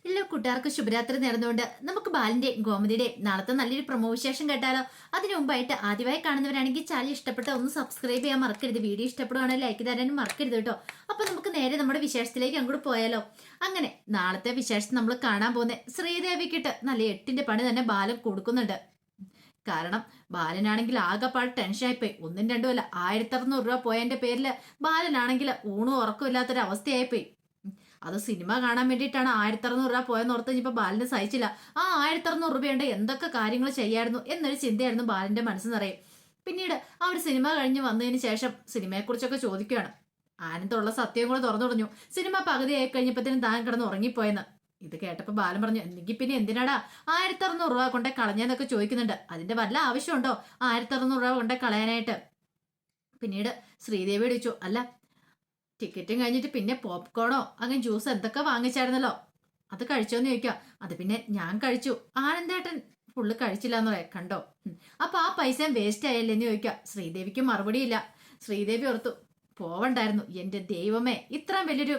ഇല്ല കൂട്ടുകാർക്ക് ശുഭരാത്രി നേർന്നുകൊണ്ട് നമുക്ക് ബാലിന്റെയും ഗോമതിയുടെയും നാളത്തെ നല്ലൊരു പ്രൊമോ വിശേഷം കേട്ടാലോ. അതിനു മുമ്പായിട്ട് ആദ്യമായി കാണുന്നവരാണെങ്കിൽ ചാനൽ ഇഷ്ടപ്പെട്ട ഒന്ന് സബ്സ്ക്രൈബ് ചെയ്യാൻ മറക്കരുത്. വീഡിയോ ഇഷ്ടപ്പെടുവാണെങ്കിൽ ലൈക്ക് തരാനും മറക്കരുത് കേട്ടോ. അപ്പൊ നമുക്ക് നേരെ നമ്മുടെ വിശേഷത്തിലേക്ക് അങ്ങോട്ട് പോയാലോ. അങ്ങനെ നാളത്തെ വിശേഷം നമ്മൾ കാണാൻ പോകുന്ന ശ്രീദേവിക്കിട്ട് നല്ല 8ന്റെ പണി തന്നെ ബാലൻ കൊടുക്കുന്നുണ്ട്. കാരണം ബാലനാണെങ്കിൽ ആകെപ്പാട് ടെൻഷനായിപ്പോയി. ഒന്നും രണ്ടും അല്ല, 1600 രൂപ പോയതിന്റെ പേരില് ബാലനാണെങ്കിൽ ഊണും ഉറക്കം ഇല്ലാത്തൊരു അവസ്ഥയായിപ്പോയി. അത് സിനിമ കാണാൻ വേണ്ടിയിട്ടാണ് 1600 രൂപ പോയെന്ന് ഓർത്ത് ഇനിയിപ്പോ ബാലിന് സഹിച്ചില്ല. ആ 1600 രൂപയുണ്ട് എന്തൊക്കെ കാര്യങ്ങൾ ചെയ്യായിരുന്നു എന്നൊരു ചിന്തയായിരുന്നു ബാലിന്റെ മനസ്സ് നിറയെ. പിന്നീട് ആ ഒരു സിനിമ കഴിഞ്ഞ് വന്നതിന് ശേഷം സിനിമയെക്കുറിച്ചൊക്കെ ചോദിക്കുകയാണ്. ആനന്ദമുള്ള സത്യം കൂടെ തുറന്നു തുടങ്ങി. സിനിമ പകുതിയായി കഴിഞ്ഞപ്പോഴത്തേനും താൻ കിടന്ന് ഉറങ്ങിപ്പോയെന്ന്. ഇത് കേട്ടപ്പോ ബാലൻ പറഞ്ഞു, എന്നെങ്കിൽ പിന്നെ എന്തിനാടാ 1600 രൂപ കൊണ്ടേ കളഞ്ഞെന്നൊക്കെ ചോദിക്കുന്നുണ്ട്. അതിന്റെ വല്ല ആവശ്യമുണ്ടോ 1600 രൂപ കൊണ്ടേ കളയാനായിട്ട്? പിന്നീട് ശ്രീദേവി ചോദിച്ചു, അല്ല ടിക്കറ്റും കഴിഞ്ഞിട്ട് പിന്നെ പോപ്കോണോ അങ്ങനെ ജ്യൂസ് എന്തൊക്കെ വാങ്ങിച്ചായിരുന്നല്ലോ, അത് കഴിച്ചോന്ന് ചോദിക്കാം. അത് പിന്നെ ഞാൻ കഴിച്ചു, ആനന്ദേട്ടൻ ഫുള്ള് കഴിച്ചില്ല എന്ന് പറയാം, കണ്ടോ. അപ്പൊ ആ പൈസ വേസ്റ്റ് ആയല്ലേന്ന് ചോദിക്കാം. ശ്രീദേവിക്ക് മറുപടിയില്ല. ശ്രീദേവി ഓർത്തു, പോവണ്ടായിരുന്നു, എന്റെ ദൈവമേ ഇത്രയും വലിയൊരു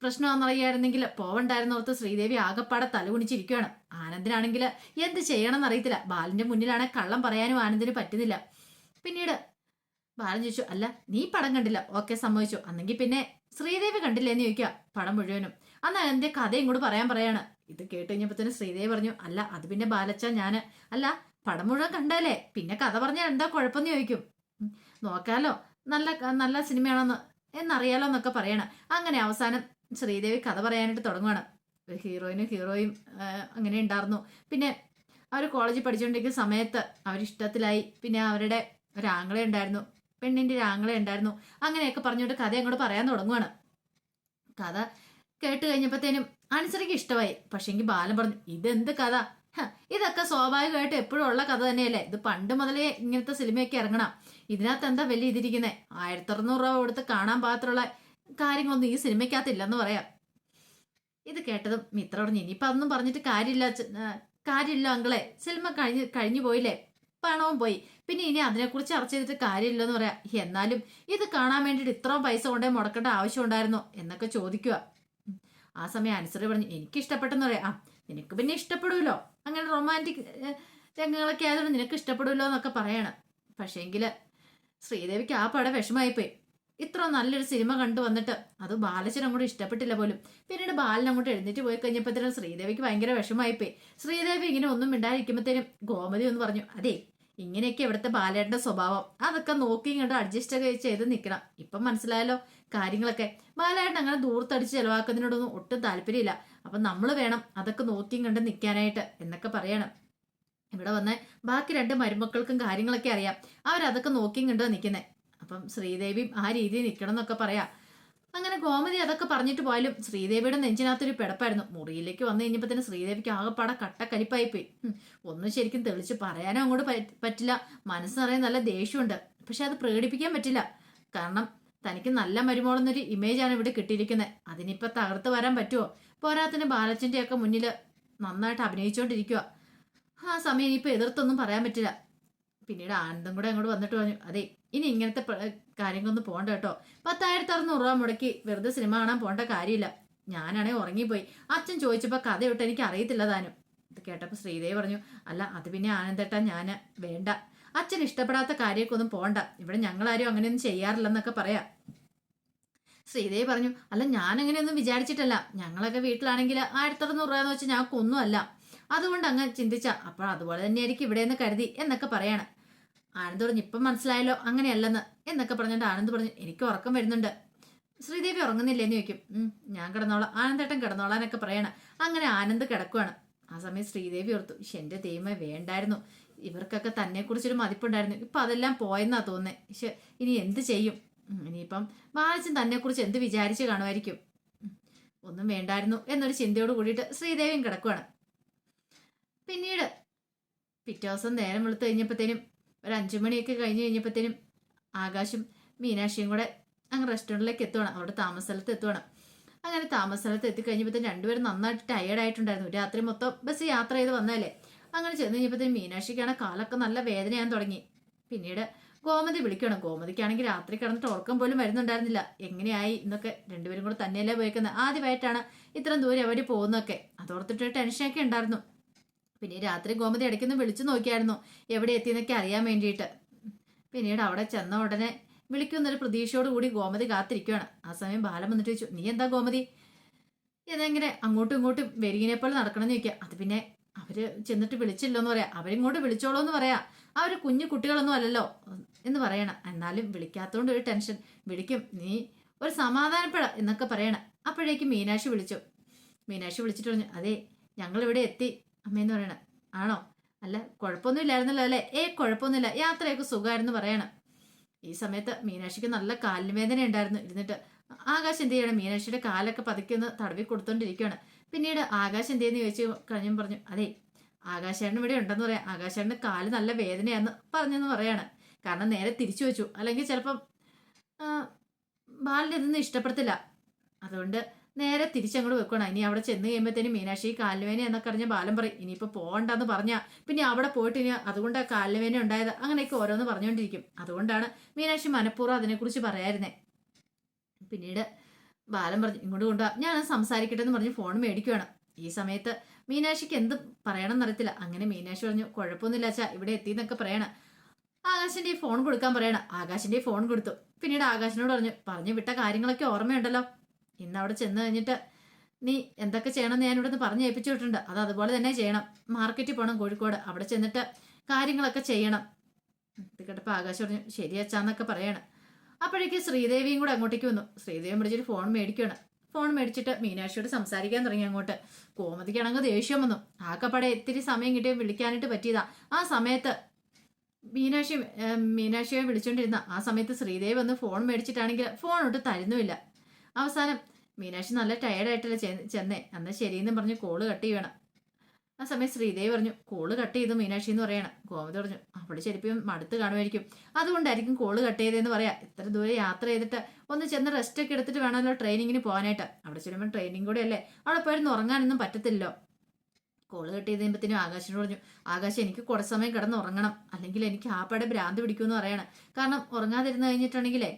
പ്രശ്നമാണെന്നറിയായിരുന്നെങ്കിൽ പോവണ്ടായിരുന്നു ഓർത്ത് ശ്രീദേവി ആകെപ്പാടെ തലകുണിച്ചിരിക്കുകയാണ്. ആനന്ദിനാണെങ്കിൽ എന്ത് ചെയ്യണം എന്നറിയത്തില്ല. ബാലിന്റെ മുന്നിലാണെ കള്ളം പറയാനും ആനന്ദിന് പറ്റുന്നില്ല. പിന്നീട് ബാലൻ ചോദിച്ചു, അല്ല നീ പടം കണ്ടില്ല, ഓക്കെ സമ്മതിച്ചു, അന്നെങ്കിൽ പിന്നെ ശ്രീദേവി കണ്ടില്ലേന്ന് ചോദിക്കുക പടം മുഴുവനും. അന്ന് എന്റെ കഥയും കൂടെ പറയാണ്. ഇത് കേട്ട് കഴിഞ്ഞപ്പോഴത്തേനും ശ്രീദേവി പറഞ്ഞു, അല്ല അത് പിന്നെ ബാലച്ച ഞാന് അല്ല പടം മുഴുവൻ കണ്ടല്ലേ, പിന്നെ കഥ പറഞ്ഞാൽ എന്താ കുഴപ്പമെന്ന് ചോദിക്കും. നോക്കാലോ നല്ല നല്ല സിനിമയാണെന്ന് എന്നറിയാലോ എന്നൊക്കെ പറയണം. അങ്ങനെ അവസാനം ശ്രീദേവി കഥ പറയാനായിട്ട് തുടങ്ങുവാണ്. ഒരു ഹീറോയും അങ്ങനെ ഉണ്ടായിരുന്നു. പിന്നെ അവർ കോളേജിൽ പഠിച്ചുകൊണ്ടിരിക്കുന്ന സമയത്ത് അവരിഷ്ടത്തിലായി. പിന്നെ അവരുടെ ഒരാങ്ങളെ ഉണ്ടായിരുന്നു, പെണ്ണിന്റെ ഒരാങ്ങളെ ഉണ്ടായിരുന്നു. അങ്ങനെയൊക്കെ പറഞ്ഞുകൊണ്ട് കഥ അങ്ങോട്ട് പറയാൻ തുടങ്ങുവാണ്. കഥ കേട്ട് കഴിഞ്ഞപ്പോഴത്തേനും അനുസരിക്ക് ഇഷ്ടമായി. പക്ഷെങ്കിൽ ബാലൻ പറഞ്ഞു, ഇതെന്ത് കഥ, ഇതൊക്കെ സ്വാഭാവികമായിട്ട് എപ്പോഴും ഉള്ള കഥ തന്നെയല്ലേ, ഇത് പണ്ട് മുതലേ ഇങ്ങനത്തെ സിനിമയൊക്കെ ഇറങ്ങണം, ഇതിനകത്ത് എന്താ വലിയ ഇതിരിക്കുന്നത്, 1600 രൂപ കൊടുത്ത് കാണാൻ പാകത്തിലുള്ള കാര്യങ്ങളൊന്നും ഈ സിനിമയ്ക്കകത്തില്ലെന്ന് പറയാം. ഇത് കേട്ടതും മിത്ര പറഞ്ഞു, ഇനിയിപ്പൊ അതൊന്നും പറഞ്ഞിട്ട് കാര്യമില്ല അങ്കളെ, സിനിമ കഴിഞ്ഞു പോയില്ലേ, പണവും പോയി, പിന്നെ ഇനി അതിനെക്കുറിച്ച് ചർച്ച ചെയ്തിട്ട് കാര്യമില്ലെന്ന് പറയാം. എന്നാലും ഇത് കാണാൻ വേണ്ടിയിട്ട് ഇത്രയും പൈസ കൊണ്ടേ മുടക്കേണ്ട ആവശ്യം ഉണ്ടായിരുന്നോ എന്നൊക്കെ ചോദിക്കുക. ആ സമയം അനുസരി പറഞ്ഞു, എനിക്ക് ഇഷ്ടപ്പെട്ടെന്ന് പറയാം. ആ നിനക്ക് പിന്നെ ഇഷ്ടപ്പെടുമല്ലോ, അങ്ങനെ റൊമാൻറ്റിക് രംഗങ്ങളൊക്കെ ആയതുകൊണ്ട് നിനക്ക് ഇഷ്ടപ്പെടുമല്ലോ എന്നൊക്കെ പറയണം. പക്ഷേങ്കില് ശ്രീദേവിക്ക് ആ പടം വിഷമായിപ്പോയി. ഇത്ര നല്ലൊരു സിനിമ കണ്ടു വന്നിട്ട് അത് ബാലച്ചൻ അങ്ങോട്ട് ഇഷ്ടപ്പെട്ടില്ല പോലും. പിന്നീട് ബാലൻ അങ്ങോട്ട് എഴുന്നേറ്റ് പോയി കഴിഞ്ഞപ്പോഴത്തേനും ശ്രീദേവിക്ക് ഭയങ്കര വിഷമായിപ്പോയി. ശ്രീദേവി ഇങ്ങനെ ഒന്നും മിണ്ടായിരിക്കുമ്പോഴത്തേനും ഗോമതി ഒന്ന് പറഞ്ഞു, അതെ ഇങ്ങനെയൊക്കെ ഇവിടുത്തെ ബാലേട്ടന്റെ സ്വഭാവം, അതൊക്കെ നോക്കി ഇങ്ങോട്ട് അഡ്ജസ്റ്റ് ഒക്കെ ചെയ്ത് നിൽക്കണം. ഇപ്പം മനസ്സിലായല്ലോ കാര്യങ്ങളൊക്കെ. ബാലേട്ടൻ അങ്ങനെ ദൂർത്തടിച്ച് ചെലവാക്കുന്നതിനോടൊന്നും ഒട്ടും താല്പര്യമില്ല. അപ്പം നമ്മൾ വേണം അതൊക്കെ നോക്കിയും കണ്ട് നിൽക്കാനായിട്ട് എന്നൊക്കെ പറയണം. ഇവിടെ വന്ന് ബാക്കി 2 മരുമക്കൾക്കും കാര്യങ്ങളൊക്കെ അറിയാം, അവരതൊക്കെ നോക്കിയും കണ്ടോ നിൽക്കുന്നത്. അപ്പം ശ്രീദേവിയും ആ രീതിയിൽ നിൽക്കണം എന്നൊക്കെ പറയാം. അങ്ങനെ ഗോമതി അതൊക്കെ പറഞ്ഞിട്ട് പോയാലും ശ്രീദേവിയുടെ നെഞ്ചിനകത്തൊരു പിടപ്പായിരുന്നു. മുറിയിലേക്ക് വന്നു കഴിഞ്ഞപ്പോൾ തന്നെ ശ്രീദേവിക്ക് ആകെപ്പാടെ കട്ടക്കരിപ്പായിപ്പോയി. ഒന്നും ശരിക്കും തെളിച്ച് പറയാനോ അങ്ങോട്ട് പറ്റില്ല. മനസ്സ് നിറയെ നല്ല ദേഷ്യമുണ്ട്, പക്ഷെ അത് പ്രകടിപ്പിക്കാൻ പറ്റില്ല. കാരണം തനിക്ക് നല്ല മരുമോളെന്നൊരു ഇമേജാണ് ഇവിടെ കിട്ടിയിരിക്കുന്നത്. അതിനിപ്പോൾ തകർത്ത് വരാൻ പറ്റുമോ? പോരാത്തിന് ബാലച്ചൻ്റെ ഒക്കെ മുന്നിൽ നന്നായിട്ട് അഭിനയിച്ചുകൊണ്ടിരിക്കുക. ആ സമയം ഇനിയിപ്പോൾ എതിർത്തൊന്നും പറയാൻ പറ്റില്ല. പിന്നീട് ആനന്ദം കൂടെ അങ്ങോട്ട് വന്നിട്ട് പറഞ്ഞു, അതെ ഇനി ഇങ്ങനത്തെ കാര്യങ്ങളൊന്നും പോകണ്ട കേട്ടോ, 10,600 രൂപ മുടക്കി വെറുതെ സിനിമ കാണാൻ പോകേണ്ട കാര്യമില്ല. ഞാനാണെ ഉറങ്ങിപ്പോയി, അച്ഛൻ ചോദിച്ചപ്പോൾ കഥ വിട്ട് എനിക്ക് അറിയത്തില്ല താനും. ഇത് കേട്ടപ്പോൾ ശ്രീദേവി പറഞ്ഞു, അല്ല അത് പിന്നെ ആനന്ദേട്ടാ ഞാൻ വേണ്ട, അച്ഛൻ ഇഷ്ടപ്പെടാത്ത കാര്യമൊക്കെ ഒന്നും പോകണ്ട, ഇവിടെ ഞങ്ങളാരും അങ്ങനെയൊന്നും ചെയ്യാറില്ലെന്നൊക്കെ പറയാം. ശ്രീദേവി പറഞ്ഞു, അല്ല ഞാൻ അങ്ങനെയൊന്നും വിചാരിച്ചിട്ടല്ല, ഞങ്ങളൊക്കെ വീട്ടിലാണെങ്കിൽ 1600 രൂപ എന്ന് വെച്ചാൽ ഞങ്ങൾക്കൊന്നും അല്ല, അതുകൊണ്ട് അങ്ങ് ചിന്തിച്ച അപ്പോൾ അതുപോലെ തന്നെയായിരിക്കും ഇവിടെ നിന്ന് കരുതി എന്നൊക്കെ പറയാണ്. ആനന്ദ് പറഞ്ഞു, ഇപ്പം മനസ്സിലായല്ലോ അങ്ങനെയല്ലെന്ന് എന്നൊക്കെ പറഞ്ഞിട്ട് ആനന്ദ് പറഞ്ഞു, എനിക്ക് ഉറക്കം വരുന്നുണ്ട്. ശ്രീദേവി ഉറങ്ങുന്നില്ലേന്ന് ചോദിക്കും. ഞാൻ കിടന്നോളാം, ആനന്ദേട്ടൻ കിടന്നോളാനൊക്കെ പറയണം. അങ്ങനെ ആനന്ദ് കിടക്കുവാണ്. ആ സമയം ശ്രീദേവി ഓർത്തു, എന്റെ ദൈവമേ വേണ്ടായിരുന്നു, ഇവർക്കൊക്കെ തന്നെക്കുറിച്ചൊരു മതിപ്പുണ്ടായിരുന്നു, ഇപ്പം അതെല്ലാം പോയെന്നാ തോന്നുന്നത്. പക്ഷെ ഇനി എന്ത് ചെയ്യും? ഇനിയിപ്പം ബാലച്ചൻ തന്നെക്കുറിച്ച് എന്ത് വിചാരിച്ച് കാണുമായിരിക്കും. ഒന്നും വേണ്ടായിരുന്നു എന്നൊരു ചിന്തയോട് കൂടിയിട്ട് ശ്രീദേവിയും കിടക്കുവാണ്. പിന്നീട് പിറ്റേ ദിവസം നേരം വെളുത്ത് കഴിഞ്ഞപ്പോഴത്തേനും ഒരു 5 മണിയൊക്കെ കഴിഞ്ഞ് കഴിഞ്ഞപ്പോഴത്തേനും ആകാശും മീനാക്ഷിയും കൂടെ അങ്ങ് റെസ്റ്റോറൻറ്റിലേക്ക് എത്തുവാണ്, അവിടെ താമസ സ്ഥലത്ത് എത്തുവാണ്. അങ്ങനെ താമസ സ്ഥലത്ത് എത്തിക്കഴിഞ്ഞപ്പോഴത്തേനും രണ്ടുപേരും നന്നായിട്ട് ടയേർഡായിട്ടുണ്ടായിരുന്നു, രാത്രി മൊത്തം ബസ് യാത്ര ചെയ്ത് വന്നതല്ലേ. അങ്ങനെ ചെന്ന് കഴിഞ്ഞപ്പോഴത്തേനും മീനാക്ഷിക്കാണ് കാലൊക്കെ നല്ല വേദനയാൻ തുടങ്ങി. പിന്നീട് ഗോമതി വിളിക്കണം. ഗോമതിക്കാണെങ്കിൽ രാത്രി കിടന്നിട്ട് ഉറക്കം പോലും വരുന്നുണ്ടായിരുന്നില്ല. എങ്ങനെയായി എന്നൊക്കെ രണ്ടുപേരും കൂടെ തന്നെയല്ലേ പോയിക്കുന്നത്. ആദ്യമായിട്ടാണ് ഇത്രയും ദൂരം അവർ പോകുന്നൊക്കെ. അതോർത്തിട്ട് ടെൻഷനൊക്കെ ഉണ്ടായിരുന്നു. പിന്നെ രാത്രി ഗോമതി ഇടയ്ക്കൊന്ന് വിളിച്ചു നോക്കിയായിരുന്നു എവിടെ എത്തിയെന്നൊക്കെ അറിയാൻ വേണ്ടിയിട്ട്. പിന്നീട് അവിടെ ചെന്ന ഉടനെ വിളിക്കുന്നൊരു പ്രതീക്ഷയോട് കൂടി ഗോമതി കാത്തിരിക്കുകയാണ്. ആ സമയം ബാലൻ വന്നിട്ട് ചോദിച്ചു, നീ എന്താ ഗോമതി ഇതെങ്ങനെ അങ്ങോട്ടും ഇങ്ങോട്ടും വെരികിനെപ്പോലെ നടക്കണമെന്ന് ചോദിക്കുക. അത് പിന്നെ അവര് ചെന്നിട്ട് വിളിച്ചില്ലോന്ന് പറയാം. അവരിങ്ങോട്ട് വിളിച്ചോളൂ എന്ന് പറയാ. അവര് കുഞ്ഞു കുട്ടികളൊന്നും അല്ലല്ലോ എന്ന് പറയണം. എന്നാലും വിളിക്കാത്തോണ്ട് ഒരു ടെൻഷൻ. വിളിക്കും, നീ ഒരു സമാധാനപ്പെട എന്നൊക്കെ പറയണം. അപ്പോഴേക്കും മീനാക്ഷി വിളിച്ചു. മീനാക്ഷി വിളിച്ചിട്ട് പറഞ്ഞു, അതെ ഞങ്ങളിവിടെ എത്തി അമ്മയെന്ന് പറയണം. ആണോ? അല്ല കുഴപ്പമൊന്നും ഇല്ലായിരുന്നല്ലോ അല്ലേ? കുഴപ്പമൊന്നുമില്ല, യാത്രയൊക്കെ സുഖമായിരുന്നു പറയണം. ഈ സമയത്ത് മീനാക്ഷിക്ക് നല്ല കാലിന് വേദന ഉണ്ടായിരുന്നു. ഇരുന്നിട്ട് ആകാശ് എന്ത് ചെയ്യണം, മീനാക്ഷിയുടെ കാലൊക്കെ പതുക്കി ഒന്ന് തടവി കൊടുത്തോണ്ടിരിക്കുകയാണ്. പിന്നീട് ആകാശ് എന്ത് ചെയ്യുന്ന ചോദിച്ചു കഴിഞ്ഞും പറഞ്ഞു, അതെ ആകാശേട്ടൻ ഇവിടെ ഉണ്ടെന്ന് പറയാം. ആകാശേട്ടന് കാല് നല്ല വേദനയാന്ന് പറഞ്ഞെന്ന് പറയാണ്. കാരണം നേരെ തിരിച്ചു വെച്ചു, അല്ലെങ്കിൽ ചിലപ്പം ബാലിന് ഇതൊന്നും ഇഷ്ടപ്പെടത്തില്ല. അതുകൊണ്ട് നേരെ തിരിച്ചങ്ങോട്ട് വെക്കണം. ഇനി അവിടെ ചെന്ന് കഴിയുമ്പോഴത്തേനും മീനാക്ഷി കാലുവേന എന്നൊക്കെ അറിഞ്ഞ ബാലൻ പറയും, ഇനിയിപ്പോൾ പോകണ്ടെന്ന് പറഞ്ഞാൽ പിന്നെ അവിടെ പോയിട്ട് ഇനി അതുകൊണ്ട് കാലുവേന ഉണ്ടായത് അങ്ങനെയൊക്കെ ഓരോന്ന് പറഞ്ഞുകൊണ്ടിരിക്കും. അതുകൊണ്ടാണ് മീനാക്ഷി മനഃപൂർവ്വം അതിനെക്കുറിച്ച് പറയായിരുന്നേ. പിന്നീട് ബാലൻ പറഞ്ഞു, ഇങ്ങോട്ട് കൊണ്ടുപോവാ, ഞാൻ സംസാരിക്കട്ടെ എന്ന് പറഞ്ഞ് ഫോൺ മേടിക്കുകയാണ്. ഈ സമയത്ത് മീനാക്ഷിക്ക് എന്ത് പറയണം എന്നറിയത്തില്ല. അങ്ങനെ മീനാക്ഷി പറഞ്ഞു, കുഴപ്പമൊന്നുമില്ല അച്ഛാ ഇവിടെ എത്തിന്നൊക്കെ പറയണം. ആകാശിന്റെ ഫോൺ കൊടുക്കാൻ പറയണം. ആകാശിന്റെ ഫോൺ കൊടുത്തു. പിന്നീട് ആകാശിനോട് പറഞ്ഞു വിട്ട കാര്യങ്ങളൊക്കെ ഓർമ്മയുണ്ടല്ലോ. ഇന്ന് അവിടെ ചെന്ന് കഴിഞ്ഞിട്ട് നീ എന്തൊക്കെ ചെയ്യണമെന്ന് ഞാൻ ഇവിടെ നിന്ന് പറഞ്ഞു ഏൽപ്പിച്ചു വിട്ടിട്ടുണ്ട്. അത് അതുപോലെ തന്നെ ചെയ്യണം. മാർക്കറ്റിൽ പോകണം കോഴിക്കോട്, അവിടെ ചെന്നിട്ട് കാര്യങ്ങളൊക്കെ ചെയ്യണം. ഇത് കേട്ടപ്പോൾ ആകാശ് പറഞ്ഞു, ശരി അച്ഛാന്നൊക്കെ പറയണം. അപ്പോഴേക്ക് ശ്രീദേവിയും കൂടെ അങ്ങോട്ടേക്ക് വന്നു. ശ്രീദേവി പിടിച്ചിട്ട് ഫോൺ മേടിക്കുകയാണ്. ഫോൺ മേടിച്ചിട്ട് മീനാക്ഷിയോട് സംസാരിക്കാൻ തുടങ്ങി. അങ്ങോട്ട് കോമതിക്കാണെങ്കിൽ ദേഷ്യം വന്നു. ആക്കപ്പാടെ ഇത്തിരി സമയം കിട്ടിയ വിളിക്കാനായിട്ട് പറ്റിയതാ. ആ സമയത്ത് മീനാക്ഷിയെ വിളിച്ചോണ്ടിരുന്ന ആ സമയത്ത് ശ്രീദേവി വന്ന് ഫോൺ മേടിച്ചിട്ടാണെങ്കിൽ ഫോൺ ഒട്ട് തരുന്നുമില്ല. അവസാനം മീനാക്ഷി നല്ല ടയർഡായിട്ടല്ലേ ചെന്നേ. എന്നാൽ ശരിയെന്ന് പറഞ്ഞ് കോള് കട്ട് ചെയ്യണം. ആ സമയം ശ്രീദേവി പറഞ്ഞു, കോള് കട്ട് ചെയ്തു മീനാക്ഷി എന്ന് പറയണം. ഗോമതി പറഞ്ഞു, അവിടെ ചിലപ്പം മടുത്ത് കാണുമായിരിക്കും, അതുകൊണ്ടായിരിക്കും കോള് കട്ട് ചെയ്തതെന്ന് പറയാം. ഇത്ര ദൂരെ യാത്ര ചെയ്തിട്ട് ഒന്ന് ചെന്ന് റെസ്റ്റ് ഒക്കെ എടുത്തിട്ട് വേണമല്ലോ ട്രെയിനിങ്ങിന് പോകാനായിട്ട്. അവിടെ ചെല്ലുമ്പോൾ ട്രെയിനിങ് കൂടെ അല്ലേ, അവിടെ പോയിരുന്ന് ഉറങ്ങാനൊന്നും പറ്റത്തില്ലോ. കോള് കട്ട് ചെയ്ത് കഴിയുമ്പോഴത്തേനും ആകാശിനോട് പറഞ്ഞു, ആകാശം എനിക്ക് കുറച്ച് സമയം കിടന്ന് ഉറങ്ങണം, അല്ലെങ്കിൽ എനിക്ക് ആപ്പടെ ഭ്രാന്ത് പിടിക്കുമെന്ന് പറയണം. കാരണം ഉറങ്ങാതിരുന്ന് കഴിഞ്ഞിട്ടുണ്ടെങ്കിലേ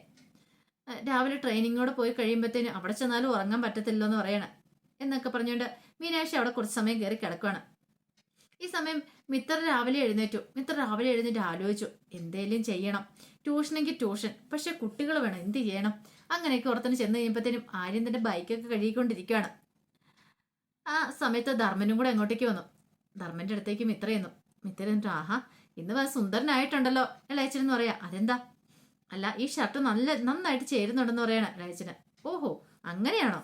രാവിലെ ട്രെയിനിങ്ങോടെ പോയി കഴിയുമ്പോഴത്തേനും അവിടെ ചെന്നാലും ഉറങ്ങാൻ പറ്റത്തില്ലോ എന്ന് പറയണം. എന്നൊക്കെ പറഞ്ഞുകൊണ്ട് മീനാക്ഷി അവിടെ കുറച്ച് സമയം കയറി കിടക്കുകയാണ്. ഈ സമയം മിത്ര രാവിലെ എഴുന്നേറ്റ് ആലോചിച്ചു, എന്തേലും ചെയ്യണം, ട്യൂഷനെങ്കിൽ ട്യൂഷൻ, പക്ഷെ കുട്ടികൾ വേണം, എന്ത് ചെയ്യണം. അങ്ങനെയൊക്കെ ഓർത്തിന് ചെന്ന് കഴിയുമ്പോഴത്തേനും ആര്യം തന്റെ ബൈക്കൊക്കെ കഴുകിക്കൊണ്ടിരിക്കുകയാണ്. ആ സമയത്ത് ധർമ്മനും കൂടെ അങ്ങോട്ടേക്ക് വന്നു. ധർമ്മന്റെ അടുത്തേക്ക് മിത്ര ചെന്നു. മിത്ര എന്നിട്ട്, ആഹാ ഇന്ന് സുന്ദരനായിട്ടുണ്ടല്ലോ ഇളയച്ചനെന്ന് പറയാ. അതെന്താ? അല്ല ഈ ഷർട്ട് നന്നായിട്ട് ചേരുന്നുണ്ടെന്ന് പറയണ ഇളയച്ചന്. ഓഹോ അങ്ങനെയാണോ?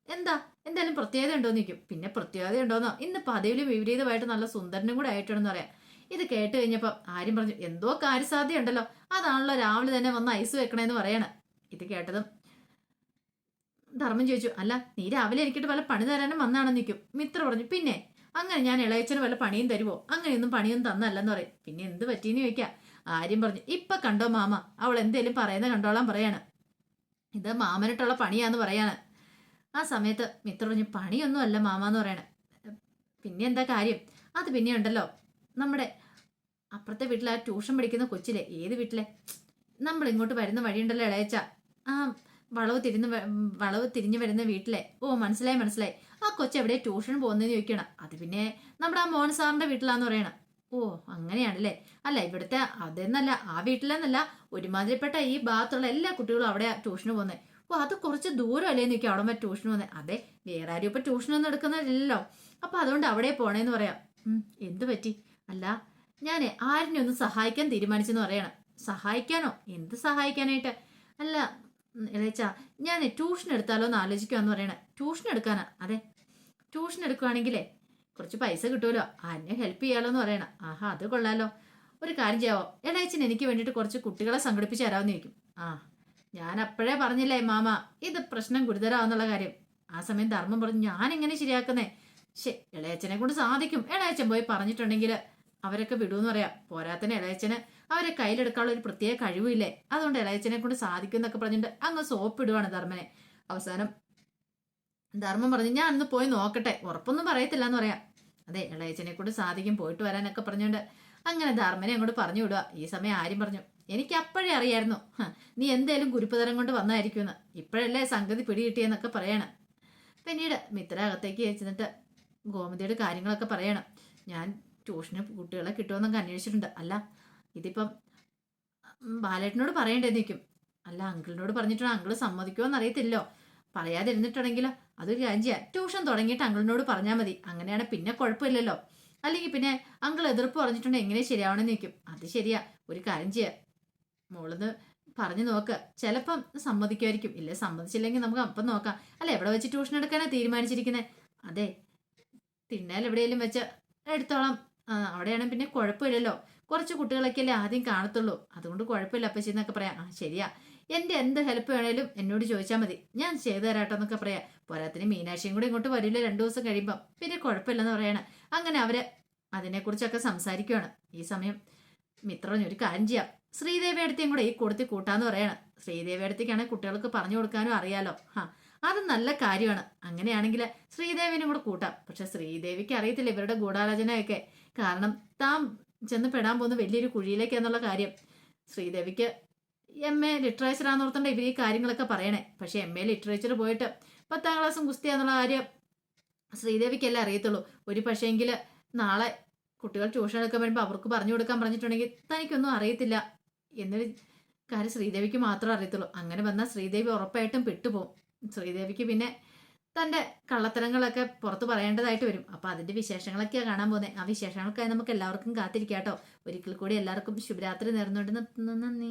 എന്തായാലും പ്രത്യേകത ഉണ്ടോന്ന് നിൽക്കും. പിന്നെ പ്രത്യേകത ഉണ്ടോന്നോ, ഇന്ന് പതിവിലും വിപരീതമായിട്ട് നല്ല സുന്ദരനും കൂടെ ആയിട്ടുണ്ടെന്ന് പറയാം. ഇത് കേട്ട് കഴിഞ്ഞപ്പോൾ ആര്യം പറഞ്ഞു, എന്തോ കാര്യസാധ്യതയുണ്ടല്ലോ, അതാണല്ലോ രാവിലെ തന്നെ വന്ന് ഐസ് വെക്കണേന്ന് പറയണ. ഇത് കേട്ടതും ധർമ്മം ചോദിച്ചു, അല്ല നീ രാവിലെ എനിക്കിട്ട് വല്ല പണി തരാനും വന്നാണെന്ന് നിൽക്കും. മിത്ര പറഞ്ഞു, പിന്നെ അങ്ങനെ ഞാൻ ഇളയച്ചന് വല്ല പണിയും തരുമോ? അങ്ങനെയൊന്നും പണിയൊന്നും തന്നല്ലെന്ന് പറയും. പിന്നെ എന്ത് പറ്റീന്ന് ചോദിക്കാം. ആര്യം പറഞ്ഞു, ഇപ്പൊ കണ്ടോ മാമ, അവൾ എന്തേലും പറയുന്ന കണ്ടോളാൻ പറയാണ്, ഇത് മാമനിട്ടുള്ള പണിയാന്ന് പറയാണ്. ആ സമയത്ത് മിത്ര പറഞ്ഞു, പണിയൊന്നും അല്ല മാമ എന്ന് പറയണേ. പിന്നെ എന്താ കാര്യം? അത് പിന്നെ ഉണ്ടല്ലോ, നമ്മുടെ അപ്പുറത്തെ വീട്ടിലെ ആ ട്യൂഷൻ പഠിക്കുന്ന കൊച്ചിലെ, ഏത് വീട്ടിലെ, നമ്മൾ ഇങ്ങോട്ട് വരുന്ന വഴിയുണ്ടല്ലോ ഇളയച്ച, ആ വളവ് തിരിഞ്ഞു വരുന്ന വീട്ടിലെ, ഓ മനസ്സിലായി, ആ കൊച്ചെവിടെ ട്യൂഷൻ പോകുന്നതെന്ന് ചോദിക്കണം. അത് പിന്നെ നമ്മുടെ ആ മോഹൻ സാറിന്റെ വീട്ടിലാന്ന് പറയണം. ഓ അങ്ങനെയാണല്ലേ. അല്ല ഇവിടുത്തെ അതെന്നല്ല, ആ വീട്ടിലെന്നല്ല, ഒരുമാതിരിപ്പെട്ട ഈ ഭാഗത്തുള്ള എല്ലാ കുട്ടികളും അവിടെ ട്യൂഷന് പോകുന്നത്. ഓ അത് കുറച്ച് ദൂരം അല്ലേ നിൽക്കും അവിടെ വരെ ട്യൂഷൻ പോകുന്നത്. അതെ വേറെ ആരും ഇപ്പൊ ട്യൂഷനൊന്നും എടുക്കുന്നില്ലല്ലോ, അപ്പൊ അതുകൊണ്ട് അവിടെ പോണേന്ന് പറയാം. എന്ത് പറ്റി? അല്ല ഞാൻ ആരിനെ ഒന്ന് സഹായിക്കാൻ തീരുമാനിച്ചെന്ന് പറയണം. സഹായിക്കാനോ? എന്ത് സഹായിക്കാനായിട്ട്? അല്ല ഇളയച്ചാ ഞാൻ ട്യൂഷൻ എടുത്താലോ എന്ന് ആലോചിക്കാന്ന് പറയണേ. ട്യൂഷൻ എടുക്കാനാ? അതെ ട്യൂഷൻ എടുക്കുവാണെങ്കിലേ കുറച്ച് പൈസ കിട്ടുമല്ലോ, ആരിനെ ഹെൽപ്പ് ചെയ്യാലോ എന്ന് പറയണം. ആഹാ അത് കൊള്ളാലോ. ഒരു കാര്യം ചെയ്യാവോ, ഇളയച്ചൻ എനിക്ക് വേണ്ടിയിട്ട് കുറച്ച് കുട്ടികളെ സംഘടിപ്പിച്ച് തരാമെന്ന് ചോദിക്കും. ആ ഞാൻ അപ്പോഴേ പറഞ്ഞില്ലേ മാമ, ഇത് പ്രശ്നം ഗുരുതരാവെന്നുള്ള കാര്യം. ആ സമയം ധർമ്മം പറഞ്ഞു, ഞാൻ എങ്ങനെ ശരിയാക്കുന്നേ? ഇളയച്ചനെ കൊണ്ട് സാധിക്കും. ഇളയച്ചൻ പോയി പറഞ്ഞിട്ടുണ്ടെങ്കിൽ അവരൊക്കെ വിടുമെന്ന് പറയാം. പോരാത്തന്നെ ഇളയച്ചന് അവരെ കയ്യിലെടുക്കാനുള്ള ഒരു പ്രത്യേക കഴിവില്ലേ, അതുകൊണ്ട് ഇളയച്ചനെ കൊണ്ട് സാധിക്കും എന്നൊക്കെ പറഞ്ഞിട്ട് അങ്ങ് സോപ്പിടുവാണ് ധർമ്മനെ. അവസാനം ധർമ്മം പറഞ്ഞു, ഞാൻ അന്ന് പോയി നോക്കട്ടെ, ഉറപ്പൊന്നും പറയത്തില്ല എന്ന് പറയാം. അതെ ഇളയച്ചനെ കൊണ്ട് സാധിക്കും, പോയിട്ട് വരാനൊക്കെ പറഞ്ഞുകൊണ്ട് അങ്ങനെ ധർമ്മനെ അങ്ങോട്ട് പറഞ്ഞു വിടുക. ഈ സമയം ആര്യം പറഞ്ഞു, എനിക്ക് അപ്പോഴേ അറിയായിരുന്നു നീ എന്തേലും ഗുരുപ്പതരം കൊണ്ട് വന്നായിരിക്കുമെന്ന്, ഇപ്പോഴല്ലേ സംഗതി പിടികിട്ടിയെന്നൊക്കെ പറയണം. പിന്നീട് മിത്ര അകത്തേക്ക് ചെന്നിട്ട് ഗോമതിയുടെ കാര്യങ്ങളൊക്കെ പറയണം. ഞാൻ ട്യൂഷന് കുട്ടികളെ കിട്ടുമെന്നൊക്കെ അന്വേഷിച്ചിട്ടുണ്ട്. അല്ല ഇതിപ്പം ബാലേട്ടനോട് പറയേണ്ടത് നിൽക്കും. അല്ല അങ്കിളിനോട് പറഞ്ഞിട്ടുണ്ടോ, അങ്കിള് സമ്മതിക്കുമോന്ന് അറിയത്തില്ലോ. പറയാതിരുന്നിട്ടുണ്ടെങ്കിലോ അതൊരു കാര്യം ചെയ്യാം, ട്യൂഷൻ തുടങ്ങിയിട്ട് അങ്കിളിനോട് പറഞ്ഞാൽ മതി. അങ്ങനെയാണ് പിന്നെ കുഴപ്പമില്ലല്ലോ. അല്ലെങ്കിൽ പിന്നെ അങ്കിൾ എതിർപ്പ് പറഞ്ഞിട്ടുണ്ടെങ്കിൽ എങ്ങനെ ശരിയാവണമെന്ന് നിൽക്കും. അത് ശരിയാ, ഒരു കാര്യം ചെയ്യാം, മോളൊന്ന് പറഞ്ഞു നോക്ക്, ചിലപ്പം സമ്മതിക്കുമായിരിക്കും. ഇല്ല സമ്മതിച്ചില്ലെങ്കിൽ നമുക്ക് അപ്പം നോക്കാം. അല്ല എവിടെ വെച്ച് ട്യൂഷൻ എടുക്കാനാ തീരുമാനിച്ചിരിക്കുന്നത്? അതെ തിണ്ണേൽ എവിടെയെങ്കിലും വെച്ച് എടുത്തോളാം. അവിടെയാണ് പിന്നെ കുഴപ്പമില്ലല്ലോ, കുറച്ച് കുട്ടികളൊക്കെ അല്ലേ ആദ്യം കാണത്തുള്ളൂ, അതുകൊണ്ട് കുഴപ്പമില്ല അപ്പച്ചി എന്നൊക്കെ പറയാം. ശരിയാ, എൻ്റെ എന്ത് ഹെൽപ്പ് വേണേലും എന്നോട് ചോദിച്ചാൽ മതി, ഞാൻ ചെയ്തു തരാട്ടോ എന്നൊക്കെ പറയാം. പോരാത്തിന് മീനാക്ഷിയും കൂടെ ഇങ്ങോട്ട് വരില്ല 2 ദിവസം കഴിയുമ്പം, പിന്നെ കുഴപ്പമില്ലെന്ന് പറയണം. അങ്ങനെ അവര് അതിനെക്കുറിച്ചൊക്കെ സംസാരിക്കുകയാണ്. ഈ സമയം മിത്രൻ ഒരു കാര്യം ചെയ്യാം, ശ്രീദേവി അടുത്തേയും കൂടെ ഈ കൂടത്തിൽ കൂട്ടാന്ന് പറയാണ്. ശ്രീദേവി അടുത്തേക്കാണെങ്കിൽ കുട്ടികൾക്ക് പറഞ്ഞു കൊടുക്കാനും അറിയാലോ. അത് നല്ല കാര്യമാണ്. അങ്ങനെയാണെങ്കിൽ ശ്രീദേവിനും കൂടെ കൂട്ടാം. പക്ഷെ ശ്രീദേവിക്ക് അറിയത്തില്ല ഇവരുടെ ഗൂഢാലോചനയൊക്കെ. കാരണം താൻ ചെന്ന് പെടാൻ പോകുന്ന വലിയൊരു കുഴിയിലേക്ക് എന്നുള്ള കാര്യം. ശ്രീദേവിക്ക് MA ലിറ്ററേച്ചർ ആണെന്നോർത്തണ്ട ഇവർ ഈ കാര്യങ്ങളൊക്കെ പറയണേ. പക്ഷെ MA ലിറ്ററേച്ചർ പോയിട്ട് 10ാം ക്ലാസ്സും കുസ്തിയാന്നുള്ള കാര്യം ശ്രീദേവിക്കല്ലേ അറിയത്തുള്ളൂ. ഒരു പക്ഷേങ്കിൽ നാളെ കുട്ടികൾ ട്യൂഷൻ എടുക്കാൻ വരുമ്പോൾ അവർക്ക് പറഞ്ഞു കൊടുക്കാൻ പറഞ്ഞിട്ടുണ്ടെങ്കിൽ തനിക്കൊന്നും അറിയത്തില്ല എന്നൊരു കാര്യം ശ്രീദേവിക്ക് മാത്രമേ അറിയത്തുള്ളൂ. അങ്ങനെ വന്നാൽ ശ്രീദേവി ഉറപ്പായിട്ടും പെട്ടുപോകും. ശ്രീദേവിക്ക് പിന്നെ തൻ്റെ കള്ളത്തരങ്ങളൊക്കെ പുറത്ത് പറയേണ്ടതായിട്ട് വരും. അപ്പോൾ അതിൻ്റെ വിശേഷങ്ങളൊക്കെയാണ് കാണാൻ പോകുന്നത്. ആ വിശേഷങ്ങൾക്കായി നമുക്ക് എല്ലാവർക്കും കാത്തിരിക്കാം കേട്ടോ. ഒരിക്കൽ കൂടി എല്ലാവർക്കും ശുഭരാത്രി നേർന്നുകൊണ്ട് നിർത്തുന്നു. നന്ദി.